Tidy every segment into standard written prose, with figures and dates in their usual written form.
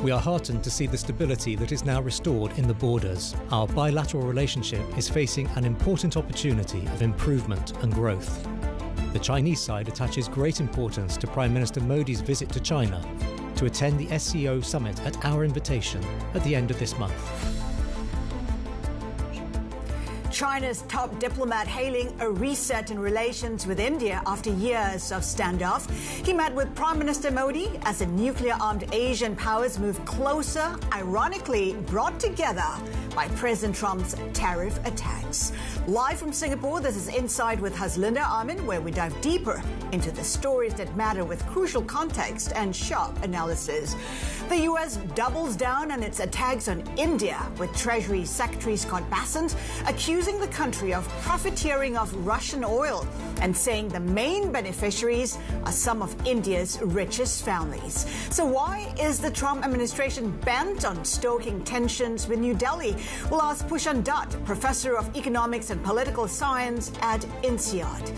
We are heartened to see the stability that is now restored in the borders. Our bilateral relationship is facing an important opportunity of improvement and growth. The Chinese side attaches great importance to Prime Minister Modi's visit to China to attend the SCO summit at our invitation at the end of this month. China's top diplomat hailing a reset in relations with India after years of standoff. He met with Prime Minister Modi as the nuclear-armed Asian powers move closer, ironically brought together by President Trump's tariff attacks. Live from Singapore, this is Inside with Haslinda Amin, where we dive deeper into the stories that matter with crucial context and sharp analysis. The U.S. doubles down on its attacks on India, with Treasury Secretary Scott Bessent accusing the country of profiteering off Russian oil and saying the main beneficiaries are some of India's richest families. So why is the Trump administration bent on stoking tensions with New Delhi? We'll ask Pushan Dutt, Professor of Economics and Political Science at INSEAD.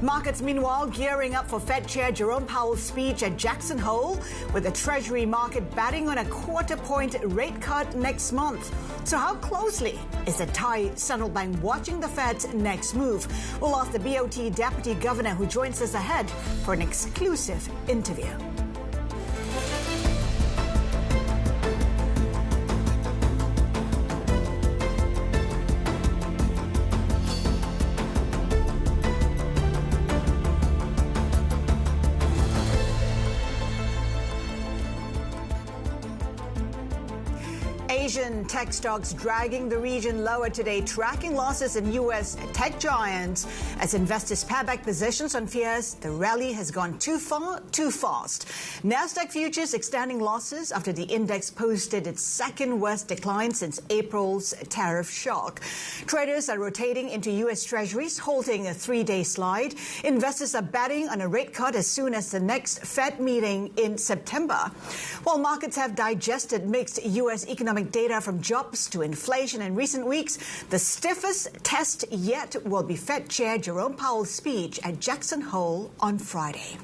Markets, meanwhile, gearing up for Fed Chair Jerome Powell's speech at Jackson Hole, with the Treasury market batting on a quarter-point rate cut next month. So how closely is the Thai central bank watching the Fed's next move? We'll ask the BOT Deputy Governor, who joins us ahead for an exclusive interview. Asian tech stocks dragging the region lower today, tracking losses in U.S. tech giants as investors pare back positions on fears the rally has gone too far, too fast. Nasdaq futures extending losses after the index posted its second worst decline since April's tariff shock. Traders are rotating into U.S. Treasuries, halting a three-day slide. Investors are betting on a rate cut as soon as the next Fed meeting in September. While markets have digested mixed U.S. economic data from jobs to inflation in recent weeks, the stiffest test yet will be Fed Chair Jerome Powell's speech at Jackson Hole on Friday.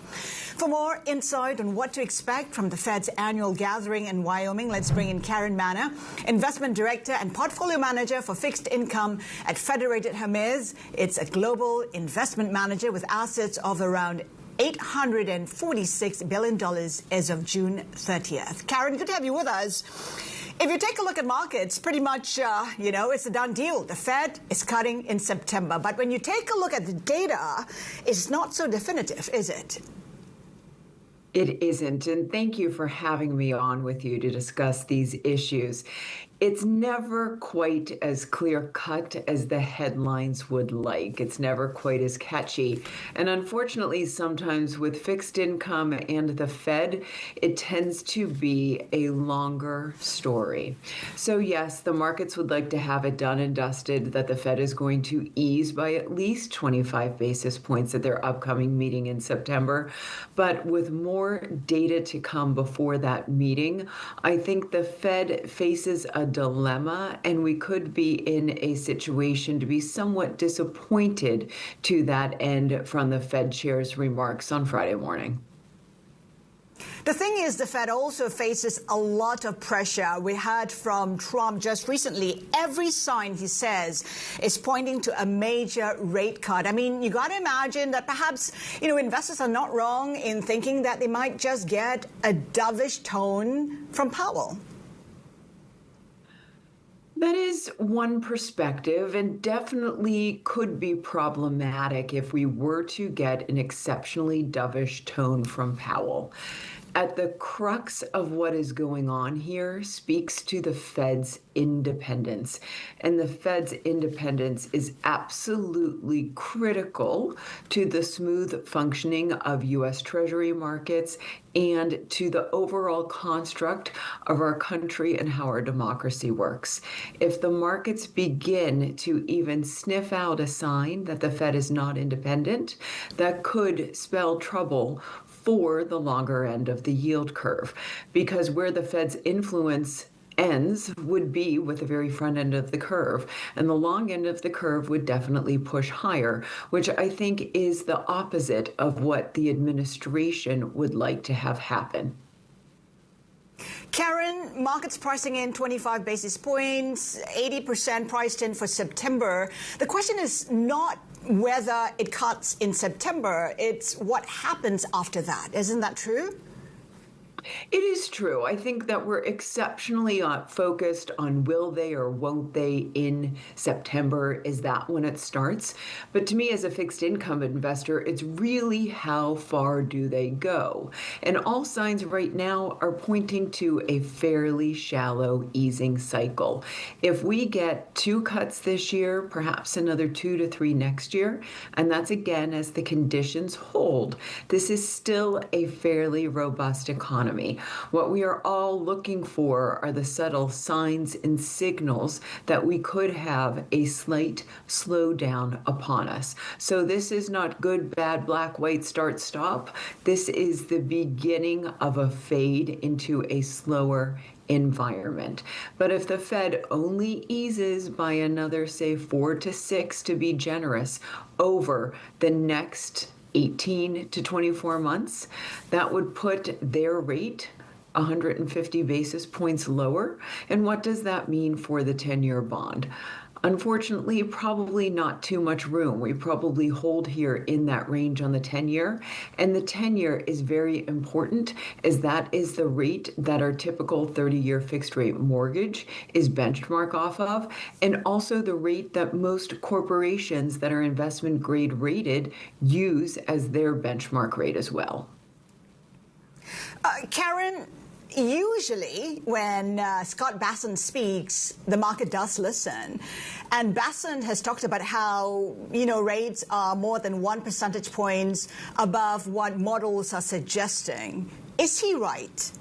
For more insight on what to expect from the Fed's annual gathering in Wyoming, let's bring in Manna, Investment Director and Portfolio Manager for Fixed Income at Federated Hermes. It's a global investment manager with assets of around $846 billion as of June 30th. Karen, good to have you with us. If you take a look at markets, pretty much, it's a done deal. The Fed is cutting in September. But when you take a look at the data, it's not so definitive, is it? It isn't. And thank you for having me on with you to discuss these issues. It's never quite as clear-cut as the headlines would like. It's never quite as catchy. And unfortunately, sometimes with fixed income and the Fed, it tends to be a longer story. So yes, the markets would like to have it done and dusted that the Fed is going to ease by at least 25 basis points at their upcoming meeting in September. But with more data to come before that meeting, I think the Fed faces a dilemma, and we could be in a situation to be somewhat disappointed to that end from the Fed chair's remarks on Friday morning. The thing is, the Fed also faces a lot of pressure. We heard from Trump just recently. Every sign, he says, is pointing to a major rate cut. I mean, you got to imagine that perhaps, investors are not wrong in thinking that they might just get a dovish tone from Powell. That is one perspective, and definitely could be problematic if we were to get an exceptionally dovish tone from Powell. At the crux of what is going on here speaks to the Fed's independence. And the Fed's independence is absolutely critical to the smooth functioning of U.S. Treasury markets and to the overall construct of our country and how our democracy works. If the markets begin to even sniff out a sign that the Fed is not independent, that could spell trouble for the longer end of the yield curve, because where the Fed's influence ends would be with the very front end of the curve, and the long end of the curve would definitely push higher, which I think is the opposite of what the administration would like to have happen. Karen, markets pricing in 25 basis points, 80% priced in for September. The question is not whether it cuts in September, it's what happens after that. Isn't that true? It is true. I think that we're exceptionally focused on will they or won't they in September. Is that when it starts? But to me, as a fixed income investor, it's really how far do they go? And all signs right now are pointing to a fairly shallow easing cycle. If we get 2 cuts this year, perhaps another 2 to 3 next year, and that's again as the conditions hold, this is still a fairly robust economy. What we are all looking for are the subtle signs and signals that we could have a slight slowdown upon us. So this is not good, bad, black, white, start, stop. This is the beginning of a fade into a slower environment. But if the Fed only eases by another, say, 4 to 6 to be generous over the next 18 to 24 months, that would put their rate 150 basis points lower. And what does that mean for the 10-year bond? Unfortunately, probably not too much room. We probably hold here in that range on the 10-year. And the 10-year is very important, as that is the rate that our typical 30-year fixed rate mortgage is benchmark off of, and also the rate that most corporations that are investment grade rated use as their benchmark rate as well. Karen, usually when Scott Bessent speaks, the market does listen. And Bessent has talked about how, rates are more than 1 percentage points above what models are suggesting. Is he right?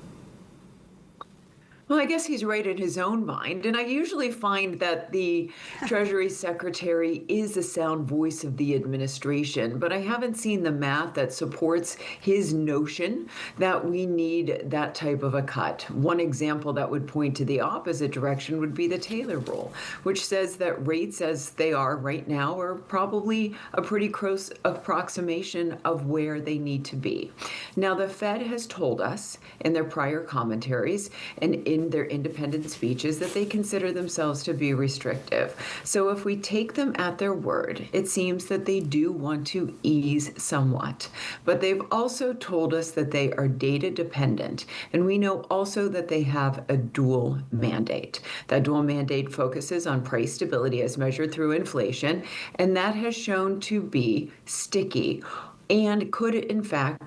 Well, I guess he's right in his own mind. And I usually find that the Treasury Secretary is a sound voice of the administration, but I haven't seen the math that supports his notion that we need that type of a cut. One example that would point to the opposite direction would be the Taylor rule, which says that rates as they are right now are probably a pretty close approximation of where they need to be. Now, the Fed has told us in their prior commentaries and in their independent speeches that they consider themselves to be restrictive. So if we take them at their word, it seems that they do want to ease somewhat. But they've also told us that they are data dependent. And we know also that they have a dual mandate. That dual mandate focuses on price stability as measured through inflation, and that has shown to be sticky and could, in fact,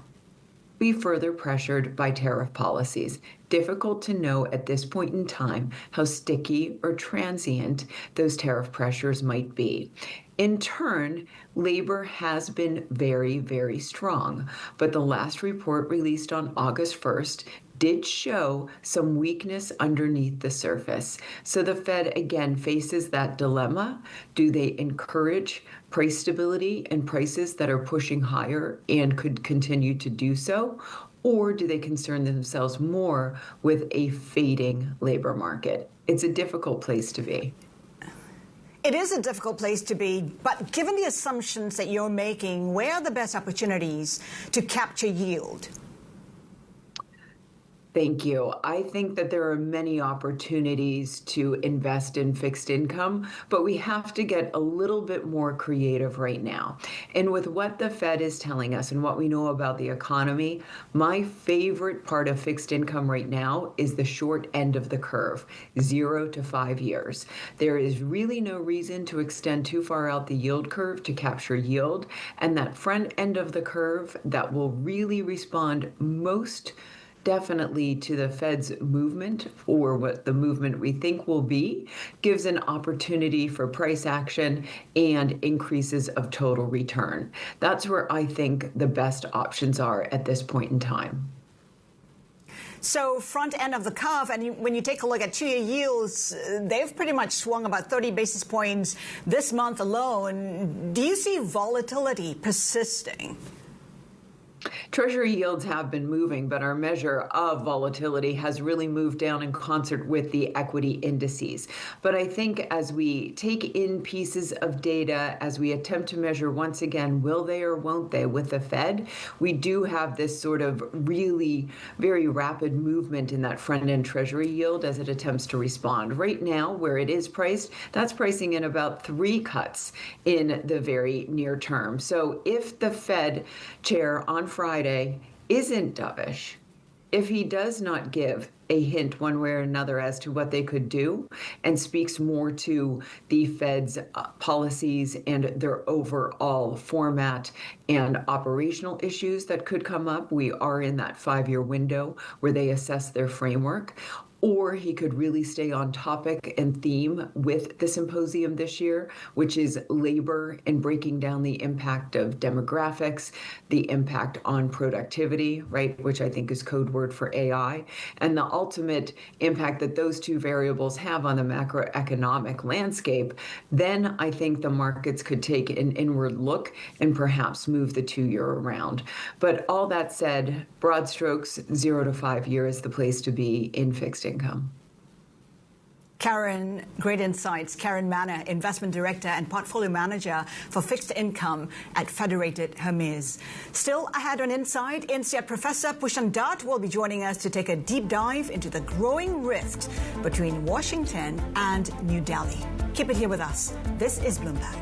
be further pressured by tariff policies. Difficult to know at this point in time how sticky or transient those tariff pressures might be. In turn, labor has been very, very strong, but the last report released on August 1st did show some weakness underneath the surface. So the Fed again faces that dilemma. Do they encourage price stability and prices that are pushing higher and could continue to do so? Or do they concern themselves more with a fading labor market? It's a difficult place to be. It is a difficult place to be, but given the assumptions that you're making, where are the best opportunities to capture yield? Thank you. I think that there are many opportunities to invest in fixed income, but we have to get a little bit more creative right now. And with what the Fed is telling us and what we know about the economy, my favorite part of fixed income right now is the short end of the curve, 0 to 5 years. There is really no reason to extend too far out the yield curve to capture yield. And that front end of the curve that will really respond most definitely to the Fed's movement, or what the movement we think will be, gives an opportunity for price action and increases of total return. That's where I think the best options are at this point in time. So front end of the curve, and when you take a look at 2-year yields, they've pretty much swung about 30 basis points this month alone. Do you see volatility persisting? Treasury yields have been moving, but our measure of volatility has really moved down in concert with the equity indices. But I think as we take in pieces of data, as we attempt to measure once again, will they or won't they with the Fed, we do have this sort of really very rapid movement in that front-end Treasury yield as it attempts to respond. Right now, where it is priced, that's pricing in about 3 cuts in the very near term. So if the Fed chair on Friday isn't dovish, if he does not give a hint one way or another as to what they could do and speaks more to the Fed's policies and their overall format and operational issues that could come up, we are in that 5-year window where they assess their framework. Or he could really stay on topic and theme with the symposium this year, which is labor and breaking down the impact of demographics, the impact on productivity, right, which I think is code word for AI, and the ultimate impact that those two variables have on the macroeconomic landscape. Then I think the markets could take an inward look and perhaps move the 2-year around. But all that said, broad strokes, 0 to 5 year is the place to be in fixed income. Karen, great insights. Karen Manna, Investment Director and Portfolio Manager for Fixed Income at Federated Hermes. Still ahead on INSIDE, INSEAD Professor Pushan Dutt will be joining us to take a deep dive into the growing rift between Washington and New Delhi. Keep it here with us. This is Bloomberg.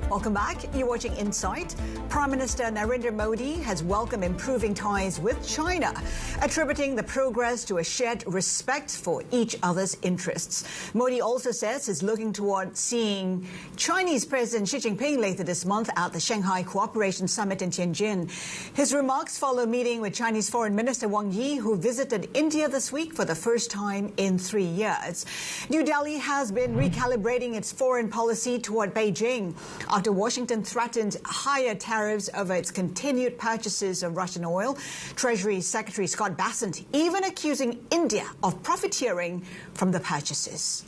Welcome back. You're watching INSIDE. Prime Minister Narendra Modi has welcomed improving ties with China, attributing the progress to a shared respect for each other's interests. Modi also says he's looking toward seeing Chinese President Xi Jinping later this month at the Shanghai Cooperation Summit in Tianjin. His remarks follow a meeting with Chinese Foreign Minister Wang Yi, who visited India this week for the first time in 3 years. New Delhi has been recalibrating its foreign policy toward Beijing after Washington threatened higher tariffs over its continued purchases of Russian oil. Treasury Secretary Scott Bessent even accusing India of profiteering from the purchases.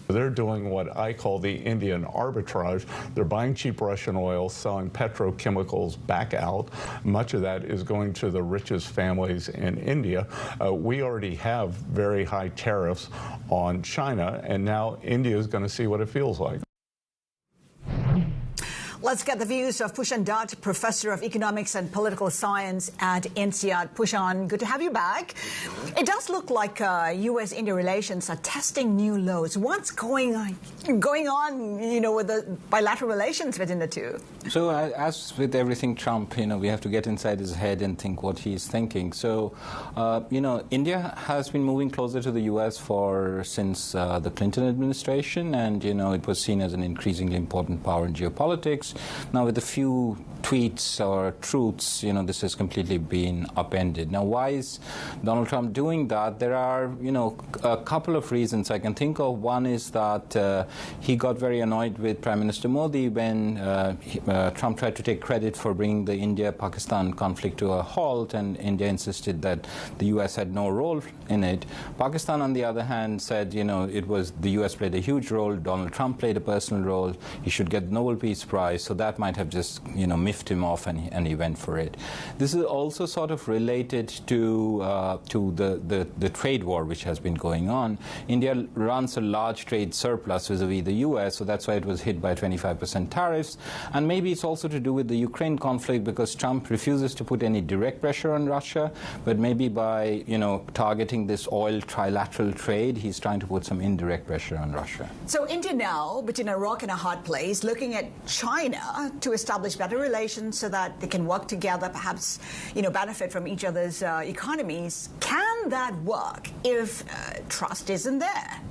They're doing what I call the Indian arbitrage. They're buying cheap Russian oil, selling petrochemicals back out. Much of that is going to the richest families in India. We already have very high tariffs on China, and now India is going to see what it feels like. Let's get the views of Pushan Dutt, Professor of Economics and Political Science at INSEAD. Pushan, good to have you back. It does look like U.S.-India relations are testing new lows. What's going on, with the bilateral relations between the two? So as with everything Trump, we have to get inside his head and think what he's thinking. So, India has been moving closer to the U.S. since the Clinton administration, and, it was seen as an increasingly important power in geopolitics. Now, with a few tweets or truths, this has completely been upended. Now, why is Donald Trump doing that? There are, a couple of reasons I can think of. One is that he got very annoyed with Prime Minister Modi when Trump tried to take credit for bringing the India-Pakistan conflict to a halt, and India insisted that the U.S. had no role in it. Pakistan, on the other hand, said, it was the U.S. played a huge role, Donald Trump played a personal role, he should get the Nobel Peace Prize. So that might have just, miffed him off, and he went for it. This is also sort of related to the trade war which has been going on. India runs a large trade surplus vis-a-vis the U.S., so that's why it was hit by 25% tariffs. And maybe it's also to do with the Ukraine conflict, because Trump refuses to put any direct pressure on Russia, but maybe by, targeting this oil trilateral trade, he's trying to put some indirect pressure on Russia. So India now, between a rock and a hard place, looking at China to establish better relations so that they can work together, perhaps, benefit from each other's economies. Can that work if trust isn't there?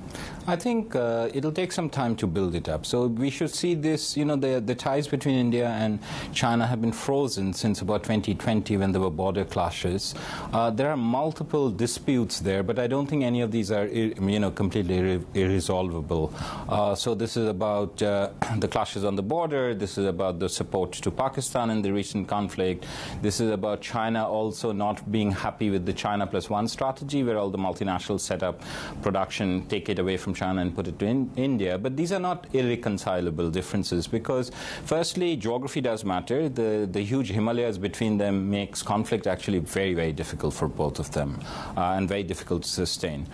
I think it'll take some time to build it up. So we should see this, the ties between India and China have been frozen since about 2020 when there were border clashes. There are multiple disputes there, but I don't think any of these are, completely irresolvable. So this is about the clashes on the border. This is about the support to Pakistan in the recent conflict. This is about China also not being happy with the China +1 strategy, where all the multinationals set up production, take it away from China and put it to India. But these are not irreconcilable differences because, firstly, geography does matter. The huge Himalayas between them makes conflict actually very, very difficult for both of them and very difficult to sustain.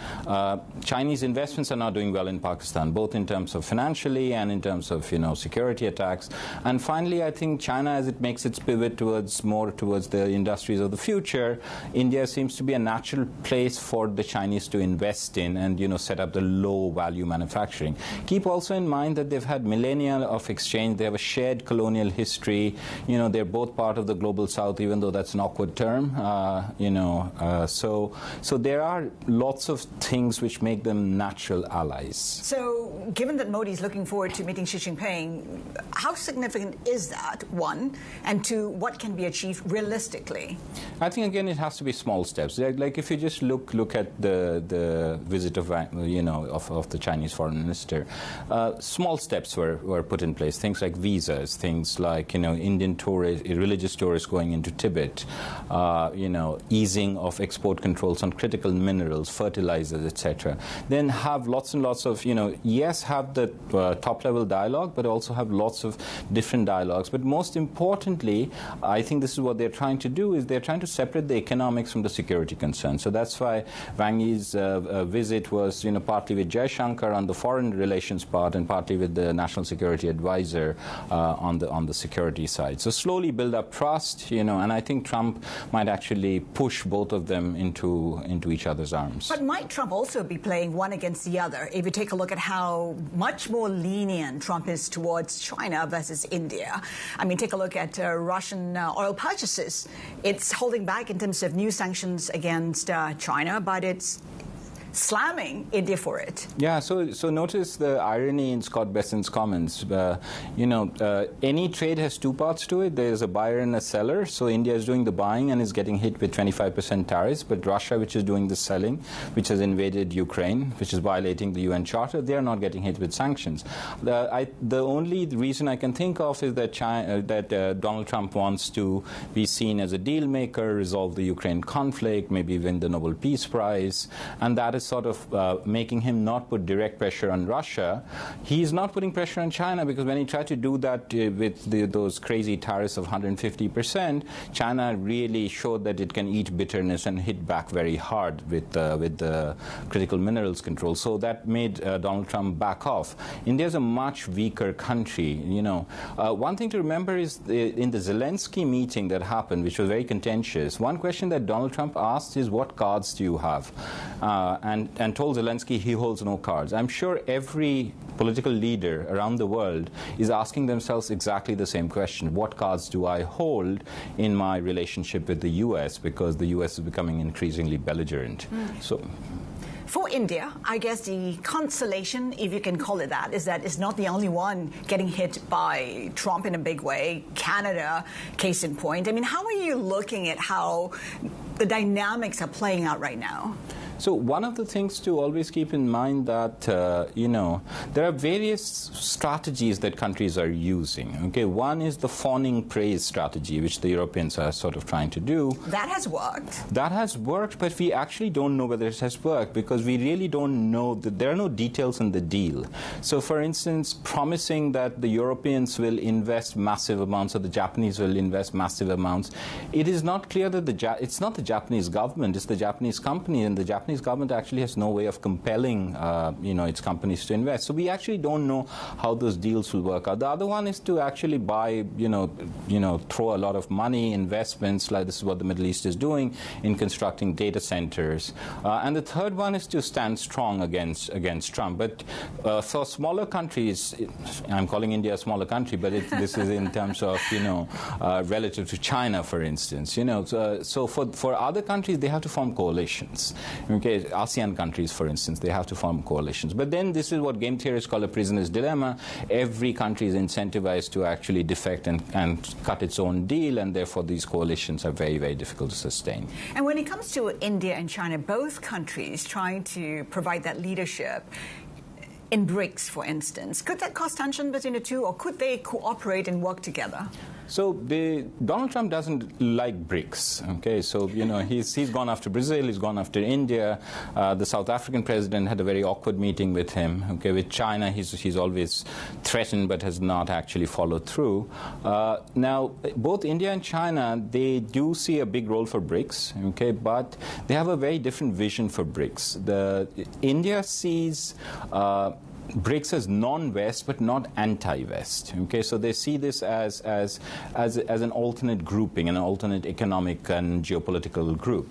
Chinese investments are not doing well in Pakistan, both in terms of financially and in terms of, security attacks. And finally, I think China, as it makes its pivot more towards the industries of the future, India seems to be a natural place for the Chinese to invest in and, set up the low-value manufacturing. Keep also in mind that they've had millennia of exchange. They have a shared colonial history. They're both part of the global south, even though that's an awkward term. So there are lots of things which make them natural allies. So given that Modi is looking forward to meeting Xi Jinping, how significant is that, one? And two, what can be achieved realistically? I think, again, it has to be small steps. Like if you just look at the visit of the Chinese foreign minister, small steps were put in place. Things like visas, things like Indian tourists, religious tourists going into Tibet, easing of export controls on critical minerals, fertilizers, etc. Then have lots and lots of yes, have the top-level dialogue, but also have lots of different dialogues. But most importantly, I think this is what they're trying to do, is they're trying to separate the economics from the security concerns. So that's why Wang Yi's visit was, partly with Jaishankar on the foreign relations part and partly with the national security advisor on the security side. So slowly build up trust, and I think Trump might actually push both of them into each other's arms. But might Trump also be playing one against the other? If you take a look at how much more lenient Trump is towards China versus India. I mean, take a look at Russian oil purchases. It's holding back in terms of new sanctions against China, but it's slamming India for it. Yeah, so notice the irony in Scott Bessent's comments. Any trade has two parts to it. There's a buyer and a seller. So India is doing the buying and is getting hit with 25% tariffs. But Russia, which is doing the selling, which has invaded Ukraine, which is violating the UN Charter, they are not getting hit with sanctions. The only reason I can think of is that Donald Trump wants to be seen as a deal maker, resolve the Ukraine conflict, maybe win the Nobel Peace Prize, and that is sort of making him not put direct pressure on Russia. He's not putting pressure on China because when he tried to do that with those crazy tariffs of 150%, China really showed that it can eat bitterness and hit back very hard with the critical minerals control. So that made Donald Trump back off. India is a much weaker country. One thing to remember is in the Zelensky meeting that happened, which was very contentious, one question that Donald Trump asked is, what cards do you have? And told Zelensky he holds no cards. I'm sure every political leader around the world is asking themselves exactly the same question. What cards do I hold in my relationship with the U.S.? Because the U.S. is becoming increasingly belligerent. So, for India, I guess the consolation, if you can call it that, is that it's not the only one getting hit by Trump in a big way. Canada, case in point. I mean, how are you looking at how the dynamics are playing out right now? So one of the things to always keep in mind that, there are various strategies that countries are using. Okay, one is the fawning praise strategy, which the Europeans are sort of trying to do. That has worked. That has worked, but we actually don't know whether it has worked because we really don't know that there are no details in the deal. So, for instance, promising that the Europeans will invest massive amounts or the Japanese will invest massive amounts, it is not clear that it's not the Japanese government, it's the Japanese company, and the Japanese government actually has no way of compelling, its companies to invest. So we actually don't know how those deals will work out. The other one is to actually buy, throw a lot of money, investments, like this is what the Middle East is doing in constructing data centers. And the third one is to stand strong against Trump. But for smaller countries, I'm calling India a smaller country, but this is in terms of, relative to China, for instance. So for other countries, they have to form coalitions. Okay, ASEAN countries, for instance, they have to form coalitions. But then this is what game theorists call a prisoner's dilemma. Every country is incentivized to actually defect and cut its own deal, and therefore these coalitions are very, very difficult to sustain. And when it comes to India and China, both countries trying to provide that leadership, in BRICS, for instance, could that cause tension between the two, or could they cooperate and work together? So Donald Trump doesn't like BRICS. Okay, so he's gone after Brazil, he's gone after India. The South African president had a very awkward meeting with him. Okay, with China, he's always threatened but has not actually followed through. Now, both India and China, they do see a big role for BRICS. Okay, but they have a very different vision for BRICS. India sees BRICS as non-West but not anti-West. Okay, so they see this as an alternate grouping, an alternate economic and geopolitical group.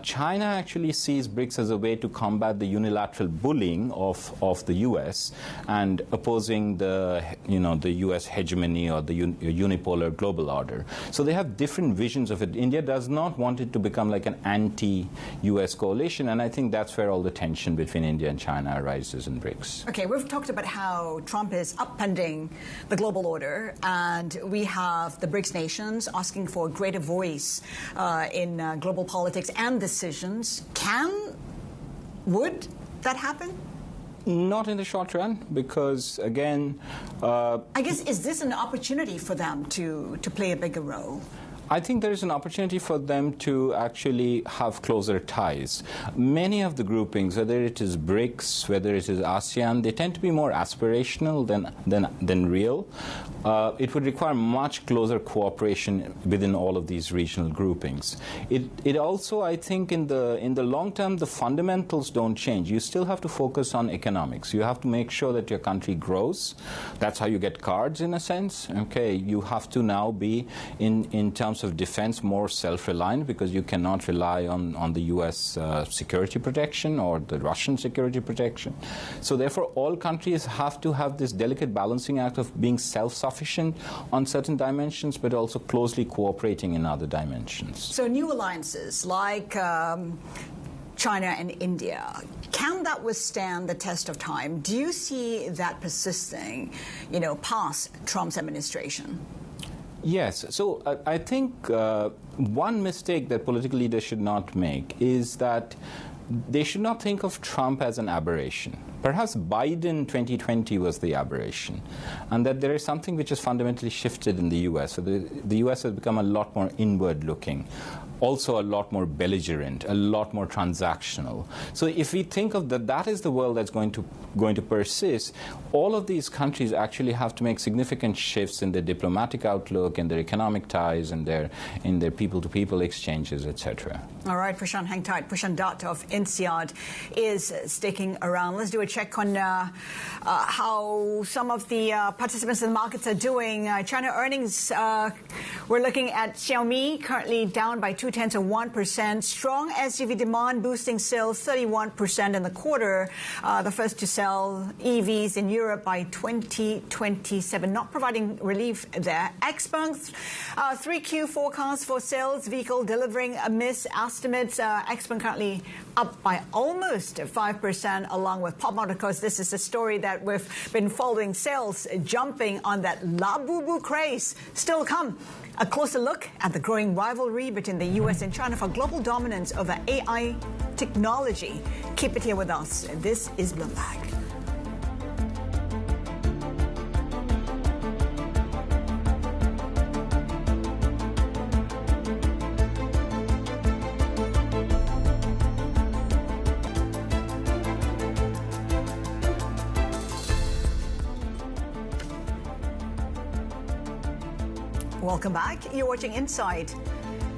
China actually sees BRICS as a way to combat the unilateral bullying of the U.S. and opposing the U.S. hegemony or the unipolar global order. So they have different visions of it. India does not want it to become like an anti-U.S. coalition, and I think that's where all the tension between India and China arises in BRICS. Okay, we've talked about how Trump is upending the global order, and we have the BRICS nations asking for a greater voice in global politics and decisions. Would that happen? Not in the short run, because, again... I guess, is this an opportunity for them to play a bigger role? I think there is an opportunity for them to actually have closer ties. Many of the groupings, whether it is BRICS, whether it is ASEAN, they tend to be more aspirational than real. It would require much closer cooperation within all of these regional groupings. It also, I think, in the long term, the fundamentals don't change. You still have to focus on economics. You have to make sure that your country grows. That's how you get cards, in a sense. Okay, you have to now be in terms of defense more self-reliant, because you cannot rely on the U.S. Security protection or the Russian security protection. So therefore all countries have to have this delicate balancing act of being self-sufficient on certain dimensions but also closely cooperating in other dimensions. So new alliances like China and India, can that withstand the test of time? Do you see that persisting, past Trump's administration? Yes. So I think one mistake that political leaders should not make is that they should not think of Trump as an aberration. Perhaps Biden 2020 was the aberration, and that there is something which has fundamentally shifted in the U.S. So the U.S. has become a lot more inward-looking, also a lot more belligerent, a lot more transactional. So if we think of that is the world that's going to persist, all of these countries actually have to make significant shifts in their diplomatic outlook, in their economic ties, in their people-to-people exchanges, etc. All right, Pushan, hang tight. Pushan Dutt of INSEAD is sticking around. Let's do a check on how some of the participants in the markets are doing. China earnings, we're looking at Xiaomi currently down by 0.2%. Strong SUV demand boosting sales 31% in the quarter. The first to sell EVs in Europe by 2027, not providing relief there. XPeng's 3Q forecast for sales vehicle delivering a miss estimates. XPeng currently up by almost 5%, along with Pop Mart. Of course, this is a story that we've been following, sales jumping on that Labubu craze. Still to come, a closer look at the growing rivalry between the U.S. and China for global dominance over AI technology. Keep it here with us. This is Bloomberg. Welcome back. You're watching Inside.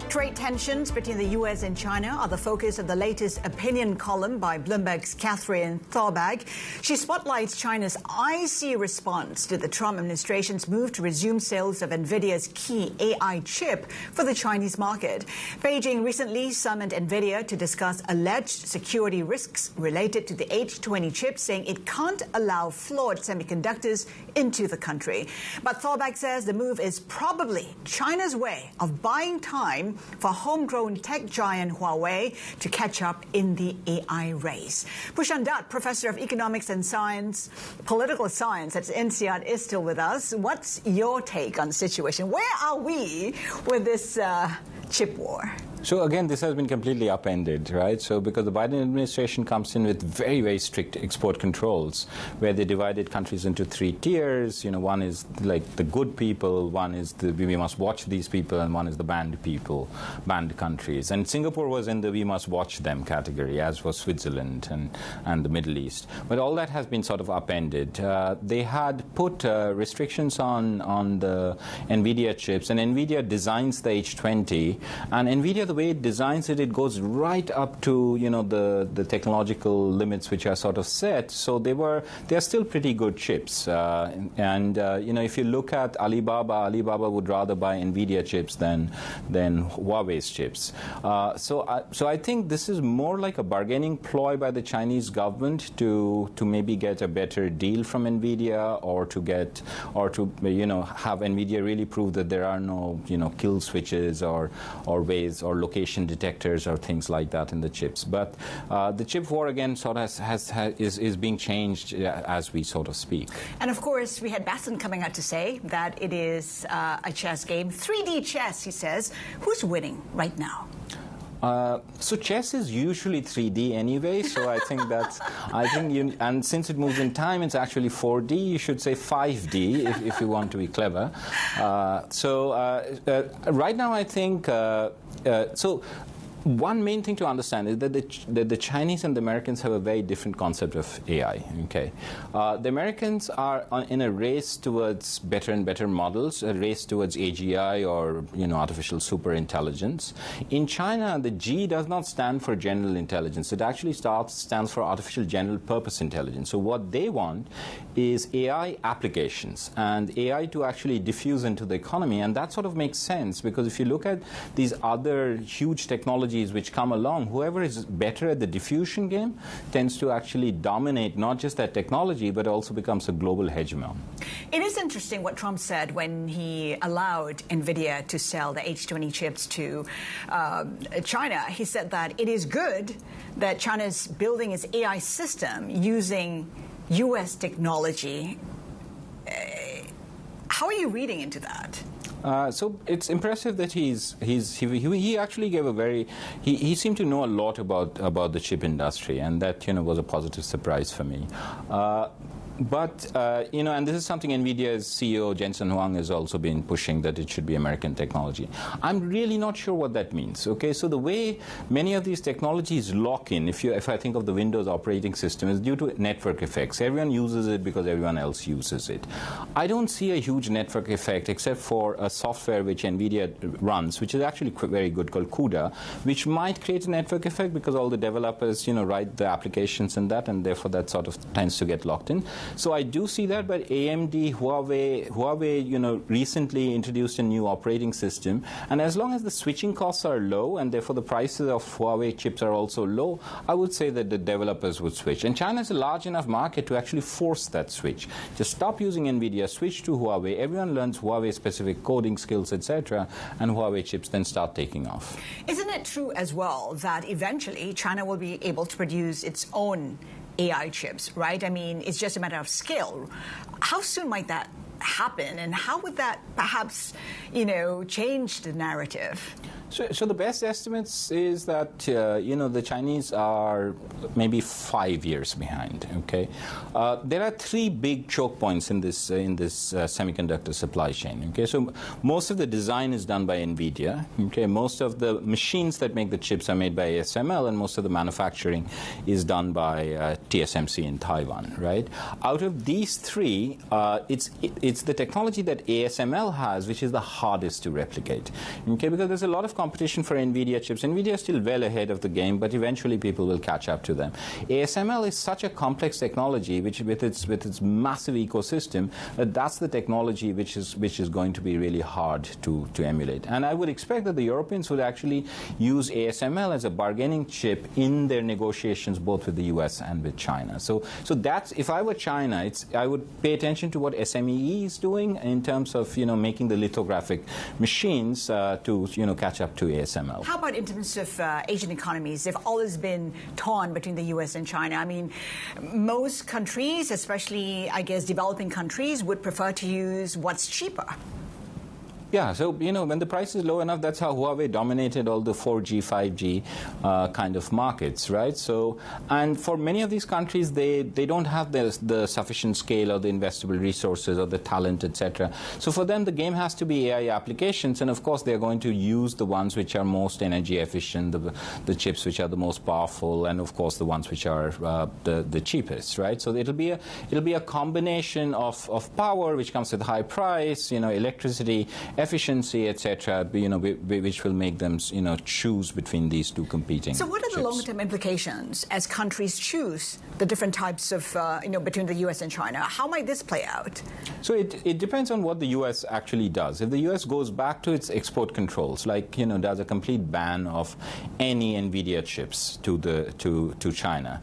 Trade tensions between the U.S. and China are the focus of the latest opinion column by Bloomberg's Catherine Thorbecke. She spotlights China's icy response to the Trump administration's move to resume sales of Nvidia's key AI chip for the Chinese market. Beijing recently summoned Nvidia to discuss alleged security risks related to the H20 chip, saying it can't allow flawed semiconductors into the country. But Thorbecke says the move is probably China's way of buying time for homegrown tech giant Huawei to catch up in the AI race. Pushan Dutt, Professor of Economics and Science, Political Science at INSEAD, is still with us. What's your take on the situation? Where are we with this chip war? So again, this has been completely upended, right? So because the Biden administration comes in with very, very strict export controls, where they divided countries into 3 tiers. You know, one is like the good people, one is the we must watch these people, and one is the banned people, banned countries. And Singapore was in the we must watch them category, as was Switzerland and the Middle East. But all that has been sort of upended. They had put restrictions on the Nvidia chips, and Nvidia designs the H20, and Nvidia, the way it designs it, it goes right up to, you know, the technological limits which are sort of set. So they're still pretty good chips. You know, if you look at Alibaba would rather buy Nvidia chips than Huawei's chips. So I think this is more like a bargaining ploy by the Chinese government to maybe get a better deal from Nvidia, or to you know, have Nvidia really prove that there are no, you know, kill switches or ways or location detectors or things like that in the chips. But the chip war again sort of is being changed as we sort of speak. And of course, we had Bessent coming out to say that it is a chess game, 3D chess. He says, who's winning right now? So chess is usually 3D anyway, so I think and since it moves in time, it's actually 4D. You should say 5D if you want to be clever. Right now, I think so. One main thing to understand is that the Chinese and the Americans have a very different concept of AI. Okay, the Americans are in a race towards better and better models, a race towards AGI, or, you know, artificial super intelligence. In China, the G does not stand for general intelligence. It actually stands for artificial general purpose intelligence. So what they want is AI applications and AI to actually diffuse into the economy, and that sort of makes sense, because if you look at these other huge technologies which come along, whoever is better at the diffusion game tends to actually dominate not just that technology, but also becomes a global hegemon. It is interesting what Trump said when he allowed Nvidia to sell the H20 chips to China. He said that it is good that China is building its AI system using U.S. technology. How are you reading into that? So it's impressive that he actually gave he seemed to know a lot about the chip industry, and that, you know, was a positive surprise for me. But, you know, and this is something NVIDIA's CEO, Jensen Huang, has also been pushing, that it should be American technology. I'm really not sure what that means, okay? So the way many of these technologies lock in, if I think of the Windows operating system, is due to network effects. Everyone uses it because everyone else uses it. I don't see a huge network effect except for a software which NVIDIA runs, which is actually very good, called CUDA, which might create a network effect because all the developers, you know, write the applications in that, and therefore that sort of tends to get locked in. So I do see that, but AMD, Huawei, you know, recently introduced a new operating system, and as long as the switching costs are low, and therefore the prices of Huawei chips are also low, I would say that the developers would switch. And China is a large enough market to actually force that switch. Just stop using NVIDIA, switch to Huawei. Everyone learns Huawei-specific coding skills, etc., and Huawei chips then start taking off. Isn't it true as well that eventually China will be able to produce its own AI chips, right? I mean, it's just a matter of scale. How soon might that happen, and how would that perhaps, you know, change the narrative? So the best estimates is that you know, the Chinese are maybe 5 years behind. Okay, there are 3 big choke points in this semiconductor supply chain. Okay, so most of the design is done by NVIDIA. Okay, most of the machines that make the chips are made by ASML, and most of the manufacturing is done by TSMC in Taiwan. Right? Out of these 3, it's the technology that ASML has which is the hardest to replicate. Okay, because there's a lot of competition for NVIDIA chips. NVIDIA is still well ahead of the game, but eventually people will catch up to them. ASML is such a complex technology, which with its massive ecosystem, that's the technology which is going to be really hard to emulate. And I would expect that the Europeans would actually use ASML as a bargaining chip in their negotiations both with the US and with China. So that's, if I were China, I would pay attention to what SME is doing in terms of, you know, making the lithographic machines to, you know, catch up up to ASML. How about in terms of Asian economies? If all has been torn between the U.S. and China, I mean, most countries, especially, I guess, developing countries, would prefer to use what's cheaper. Yeah, so, when the price is low enough, that's how Huawei dominated all the 4G, 5G kind of markets, right? So, and for many of these countries, they don't have the sufficient scale or the investable resources or the talent, etc. So for them, the game has to be AI applications, and of course, they're going to use the ones which are most energy efficient, the chips which are the most powerful, and of course, the ones which are the cheapest, right? So it'll be a combination of power, which comes with high price, electricity, efficiency, etc., which will make them, choose between these two competing So what are the chips. long-term implications as countries choose the different types of, between the U.S. and China? How might this play out? So it depends on what the U.S. actually does. If the U.S. goes back to its export controls, like, does a complete ban of any Nvidia chips to China,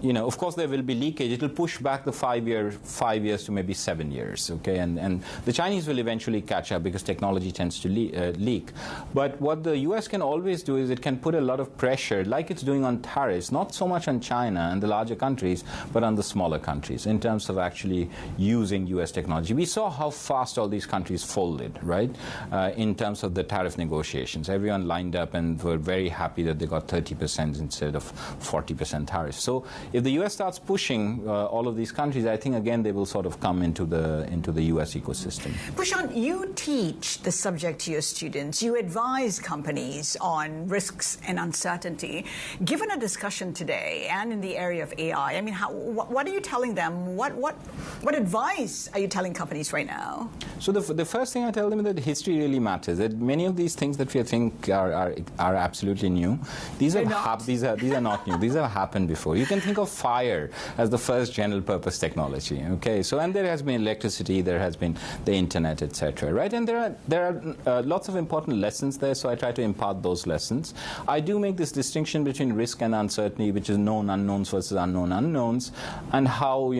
of course, there will be leakage. It will push back the 5 years to maybe 7 years, okay? And the Chinese will eventually catch up because technology tends to leak. But what the U.S. can always do is it can put a lot of pressure, like it's doing on tariffs, not so much on China and the larger countries, but on the smaller countries in terms of actually using U.S. technology. We saw how fast all these countries folded, right, in terms of the tariff negotiations. Everyone lined up and were very happy that they got 30% instead of 40% tariffs. So if the U.S. starts pushing all of these countries, I think, again, they will sort of come into the U.S. ecosystem. Pushan, you teach the subject to your students. You advise companies on risks and uncertainty. Given a discussion today and in the area of AI, I mean, what are you telling them? What advice are you telling companies right now? So the first thing I tell them is that history really matters. That many of these things that we think are absolutely new, these are not new. These have happened before. You can think of fire as the first general purpose technology, okay? So, and there has been electricity, there has been the internet, etc., right? And there are lots of important lessons there, so I try to impart those lessons. I do make this distinction between risk and uncertainty, which is known unknowns versus unknown unknowns, and how,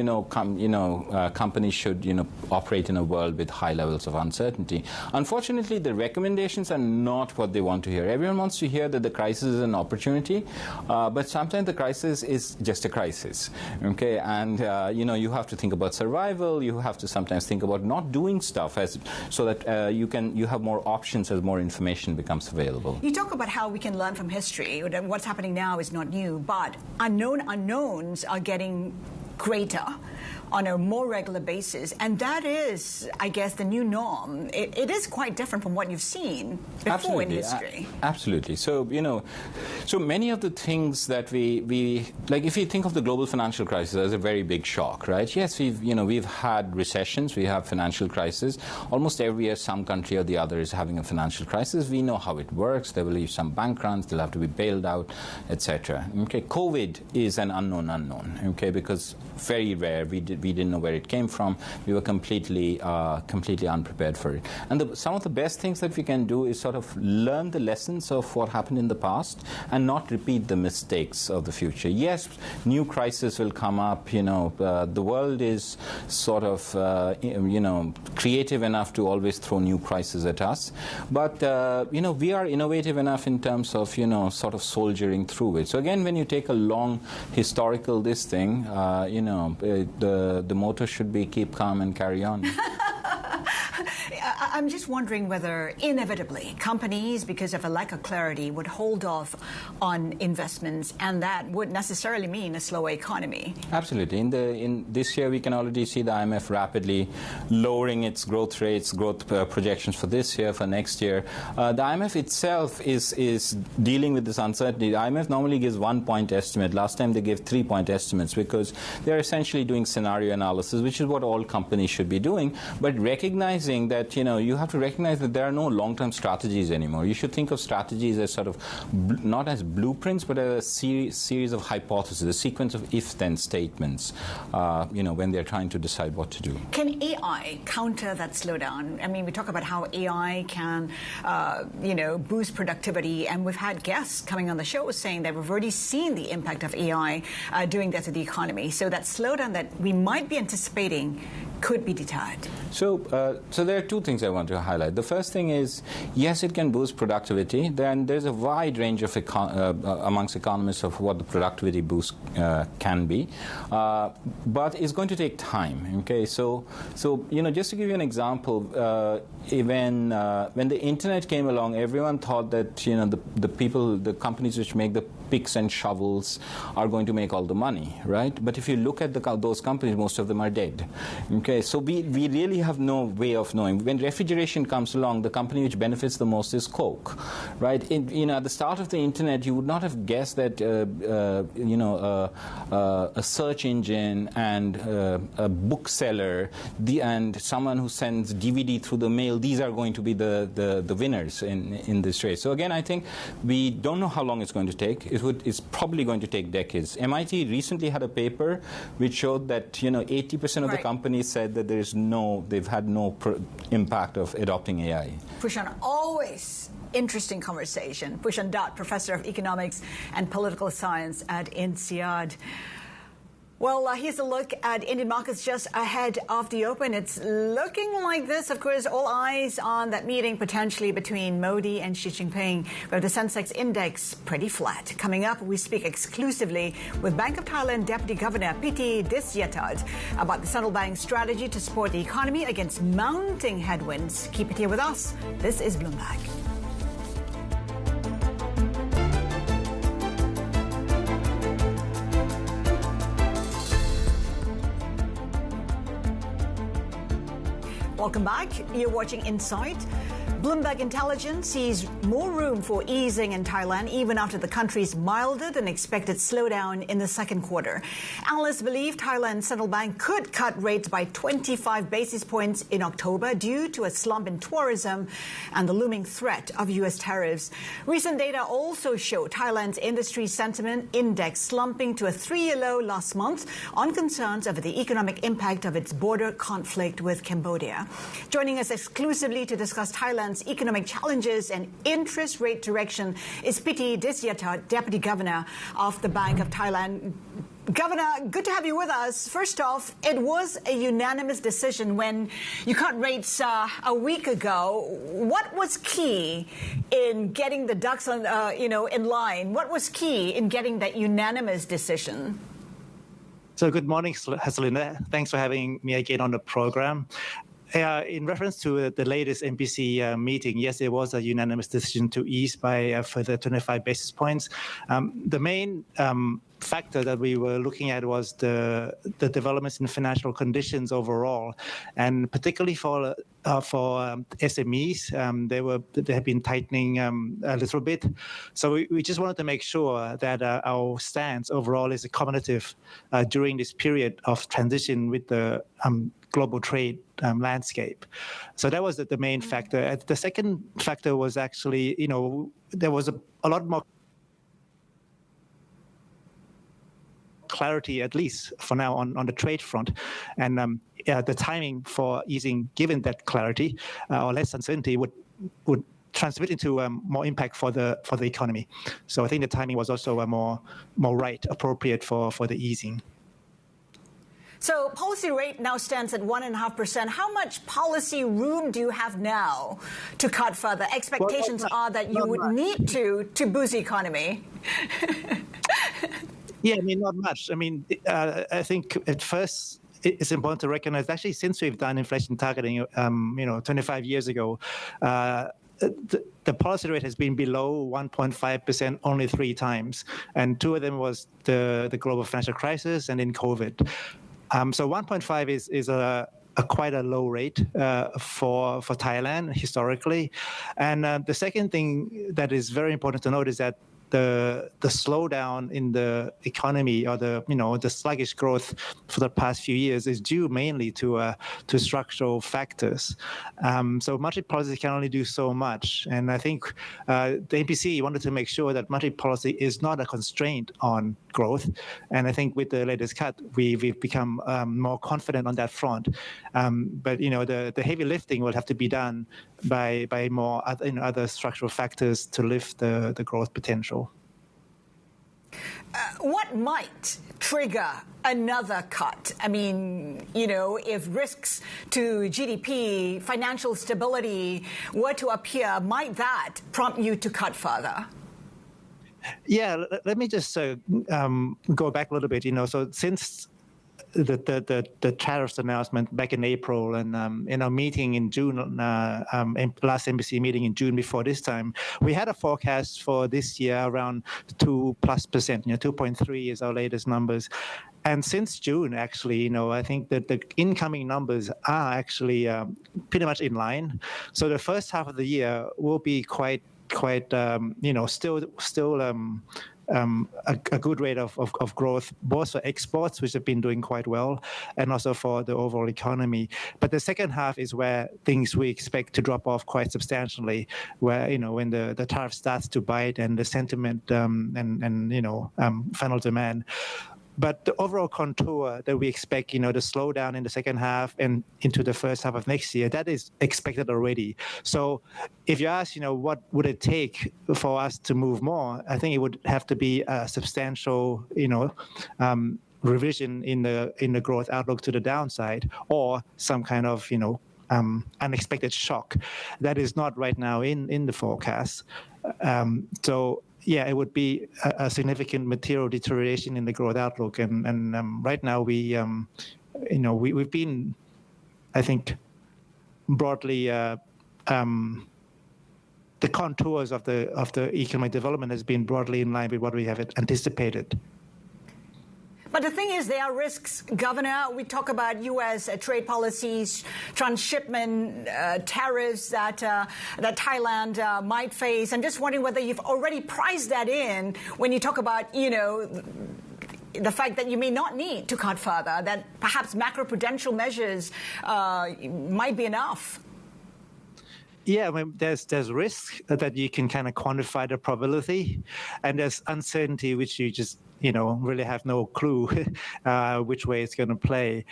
companies should, operate in a world with high levels of uncertainty. Unfortunately, the recommendations are not what they want to hear. Everyone wants to hear that the crisis is an opportunity, but sometimes the crisis is just a crisis, okay? And you have to think about survival. You have to sometimes think about not doing stuff so that you have more options as more information becomes available. You talk about how we can learn from history. What's happening now is not new, but unknown unknowns are getting greater on a more regular basis, and that is, I guess, the new norm. It is quite different from what you've seen before in history. Absolutely. So, so many of the things that we like, if you think of the global financial crisis as a very big shock, right? Yes, we've had recessions, we have financial crises. Almost every year, some country or the other is having a financial crisis. We know how it works. There will be some bank runs, they'll have to be bailed out, etc. Okay, COVID is an unknown, okay, because very rare. We didn't know where it came from. We were completely unprepared for it. And some of the best things that we can do is sort of learn the lessons of what happened in the past and not repeat the mistakes of the future. Yes, new crises will come up. The world is sort of creative enough to always throw new crises at us. But we are innovative enough in terms of sort of soldiering through it. So again, when you take a long historical thing, the motto should be keep calm and carry on. I'm just wondering whether inevitably companies, because of a lack of clarity, would hold off on investments, and that would necessarily mean a slower economy. Absolutely. In this year, we can already see the IMF rapidly lowering its growth rates, projections for this year, for next year. The IMF itself is dealing with this uncertainty. The IMF normally gives 1-point estimate. Last time they gave 3-point estimates because they're essentially doing scenario analysis, which is what all companies should be doing, but recognizing that you have to recognize that there are no long-term strategies anymore. You should think of strategies as sort of not as blueprints, but as a series of hypotheses, a sequence of if-then statements, when they're trying to decide what to do. Can AI counter that slowdown? I mean, we talk about how AI can, boost productivity, and we've had guests coming on the show saying that we've already seen the impact of AI doing that to the economy. So that slowdown that we might be anticipating, could be deterred? So there are two things I want to highlight. The first thing is, yes, it can boost productivity. Then there's a wide range of amongst economists of what the productivity boost can be, but it's going to take time. Okay, so just to give you an example, when the internet came along, everyone thought that the companies which make the picks and shovels are going to make all the money, right? But if you look at those companies, most of them are dead. Okay, so we really have no way of knowing. When refrigeration comes along, the company which benefits the most is Coke, right? At the start of the internet, you would not have guessed that a search engine and a bookseller and someone who sends DVD through the mail, these are going to be the winners in this race. So again, I think we don't know how long it's going to take. It's probably going to take decades. MIT recently had a paper which showed that 80% of the companies said that they've had no impact of adopting AI. Pushan, always interesting conversation. Pushan Dutt, Professor of Economics and Political Science at INSEAD. Well, here's a look at Indian markets just ahead of the open. It's looking like this. Of course, all eyes on that meeting potentially between Modi and Xi Jinping, where the Sensex index pretty flat. Coming up, we speak exclusively with Bank of Thailand Deputy Governor Piti Disyatat about the central bank's strategy to support the economy against mounting headwinds. Keep it here with us. This is Bloomberg. Welcome back. You're watching INSIDE. Bloomberg intelligence sees more room for easing in Thailand even after the country's milder than expected slowdown in the second quarter. Analysts believe Thailand's central bank could cut rates by 25 basis points in October due to a slump in tourism and the looming threat of U.S. tariffs. Recent data also show Thailand's industry sentiment index slumping to a 3-year low last month on concerns over the economic impact of its border conflict with Cambodia. Joining us exclusively to discuss Thailand's economic challenges and interest rate direction is Piti Disyatat, Deputy Governor of the Bank of Thailand. Governor, good to have you with us. First off, it was a unanimous decision when you cut rates a week ago. What was key in getting the ducks on, in line? What was key in getting that unanimous decision? So good morning, Haslinda. Thanks for having me again on the program. In reference to the latest MPC meeting, yes, there was a unanimous decision to ease by further 25 basis points. The main factor that we were looking at was the developments in financial conditions overall, and particularly for SMEs, they have been tightening a little bit. So we just wanted to make sure that our stance overall is accommodative during this period of transition with the global trade landscape. So that was the main factor. The second factor was actually, there was a lot more clarity, at least for now, on the trade front. And the timing for easing, given that clarity or less uncertainty, would transmit into more impact for the economy. So I think the timing was also more right, appropriate for the easing. So policy rate now stands at 1.5%. How much policy room do you have now to cut further? Expectations are that you would need to boost the economy. Yeah, not much. I think at first it's important to recognize, actually, since we've done inflation targeting, 25 years ago, the policy rate has been below 1.5% only 3 times. And 2 of them was the global financial crisis and in COVID. So 1.5 is quite a low rate for Thailand historically. And the second thing that is very important to note is that the slowdown in the economy, or the sluggish growth for the past few years, is due mainly to structural factors. So monetary policy can only do so much, and I think the MPC wanted to make sure that monetary policy is not a constraint on growth. And I think with the latest cut, we've become more confident on that front. But the heavy lifting will have to be done by more other structural factors to lift the growth potential. What might trigger another cut? I mean, if risks to GDP, financial stability were to appear, might that prompt you to cut further? Yeah, let me just go back a little bit. So since the tariffs announcement back in April and in our meeting in June, last embassy meeting in June before this time, we had a forecast for this year around 2+%. 2.3 is our latest numbers. And since June, actually, I think that the incoming numbers are actually pretty much in line. So the first half of the year will be quite still a good rate of growth, both for exports, which have been doing quite well, and also for the overall economy. But the second half is where things we expect to drop off quite substantially, where, when the tariff starts to bite and the sentiment and final demand. But the overall contour that we expect, the slowdown in the second half and into the first half of next year, that is expected already. So if you ask, what would it take for us to move more, I think it would have to be a substantial, revision in the growth outlook to the downside, or some kind of, unexpected shock that is not right now in the forecast. So yeah, it would be a significant material deterioration in the growth outlook, and right now we've been, I think, broadly the contours of the economic development has been broadly in line with what we have anticipated. But the thing is, there are risks, Governor. We talk about U.S. trade policies, transshipment tariffs that Thailand might face. I'm just wondering whether you've already priced that in when you talk about, the fact that you may not need to cut further, that perhaps macroprudential measures might be enough. Yeah, I mean, there's risk that you can kind of quantify the probability, and there's uncertainty which you just really have no clue which way it's going to play.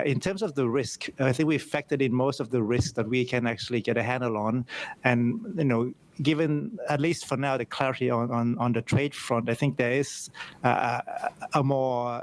In terms of the risk, I think we've factored in most of the risks that we can actually get a handle on, and given, at least for now, the clarity on the trade front, I think there is a more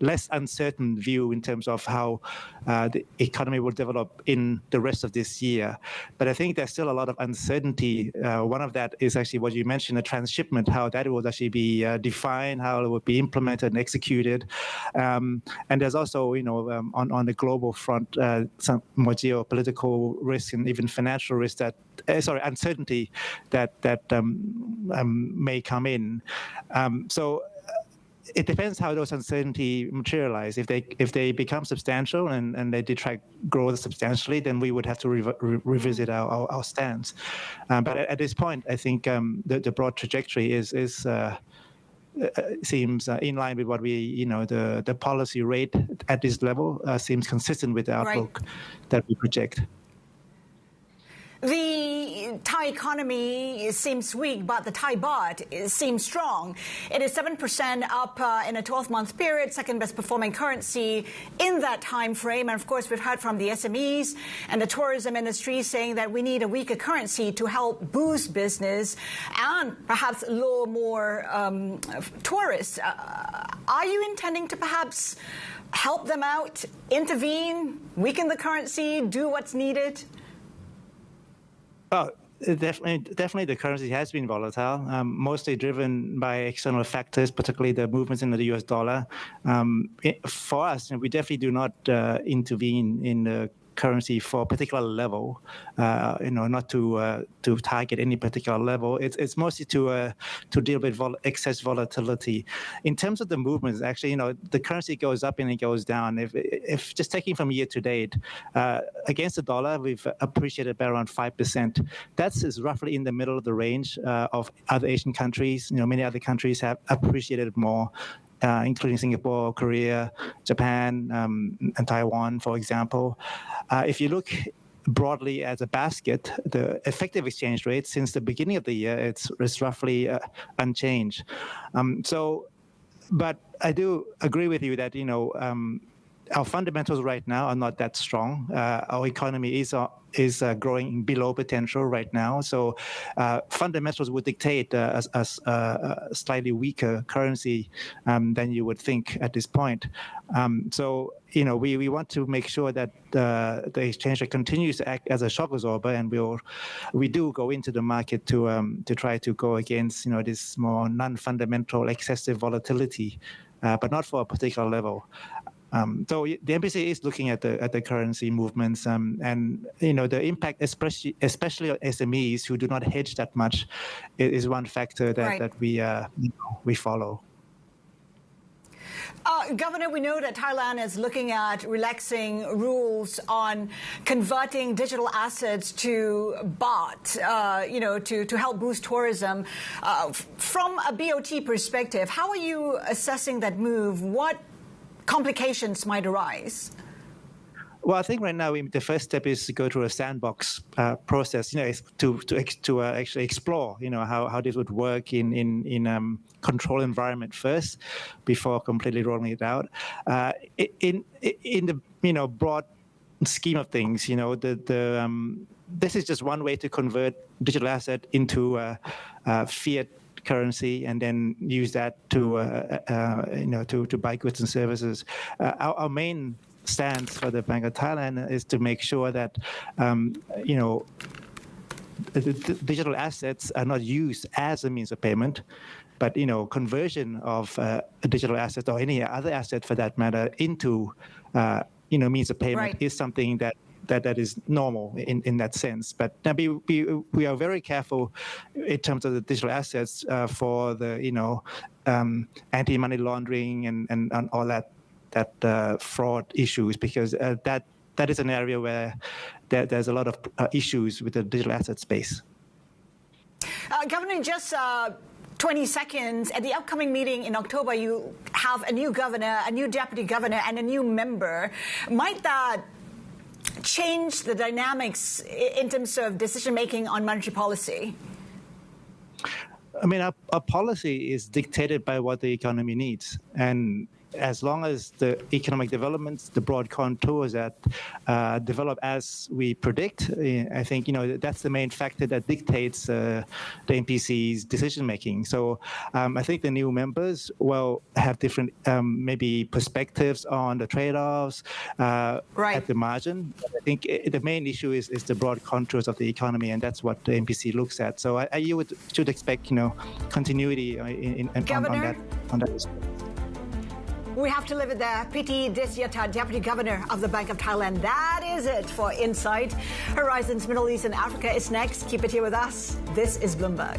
less uncertain view in terms of how the economy will develop in the rest of this year. But I think there's still a lot of uncertainty. One of that is actually what you mentioned, the transshipment, how that will actually be defined, how it will be implemented and executed. And there's also, on the global front, some more geopolitical risk and even financial risk uncertainty that may come in. So it depends how those uncertainty materialize. If they become substantial and they detract growth substantially, then we would have to revisit our stance. But at this point, I think the broad trajectory seems in line with what we, the policy rate at this level seems consistent with the outlook that we project. The Thai economy seems weak, but the Thai baht seems strong. It is 7% up in a 12-month period, second best performing currency in that time frame. And of course, we've heard from the SMEs and the tourism industry saying that we need a weaker currency to help boost business and perhaps lure more tourists. Are you intending to perhaps help them out, intervene, weaken the currency, do what's needed? Oh, definitely the currency has been volatile, mostly driven by external factors, particularly the movements in the US dollar. For us, we definitely do not intervene in the currency for a particular level, not to target any particular level. It's mostly to deal with excess volatility. In terms of the movements, actually, the currency goes up and it goes down. If just taking from year to date, against the dollar, we've appreciated by around 5%. That's roughly in the middle of the range of other Asian countries. Many other countries have appreciated more, including Singapore, Korea, Japan, and Taiwan, for example. If you look broadly as a basket, the effective exchange rate since the beginning of the year, it's roughly unchanged. But I do agree with you that, our fundamentals right now are not that strong. Our economy is growing below potential right now. So fundamentals would dictate a slightly weaker currency than you would think at this point. So we want to make sure that the exchange rate continues to act as a shock absorber, and we do go into the market to try to go against this more non-fundamental excessive volatility, but not for a particular level. So the MPC is looking at the currency movements, and the impact, especially on SMEs who do not hedge that much, is one factor that we follow. Governor, we know that Thailand is looking at relaxing rules on converting digital assets to baht, to help boost tourism. From a BOT perspective, how are you assessing that move? What complications might arise? Well, I think right now the first step is to go through a sandbox process, to actually explore, how this would work in controlled environment first, before completely rolling it out. In the broad scheme of things, this is just one way to convert digital asset into fiat currency and then use that to buy goods and services. Our main stance for the Bank of Thailand is to make sure that the digital assets are not used as a means of payment, but conversion of a digital asset or any other asset for that matter into means of payment is something that is normal in that sense. But we are very careful in terms of the digital assets for the anti-money laundering and all that fraud issues, because that is an area where there's a lot of issues with the digital asset space. Governor, just 20 seconds. At the upcoming meeting in October, you have a new governor, a new deputy governor, and a new member. Might that change the dynamics in terms of decision-making on monetary policy? I mean, our policy is dictated by what the economy needs. And as long as the economic developments, the broad contours that develop as we predict, I think that's the main factor that dictates the MPC's decision making. So I think the new members will have different maybe perspectives on the trade-offs at the margin. But I think the main issue is the broad contours of the economy, and that's what the MPC looks at. So you should expect continuity on that. We have to leave it there. Piti Disyatat, Deputy Governor of the Bank of Thailand. That is it for Insight. Horizons Middle East and Africa is next. Keep it here with us. This is Bloomberg.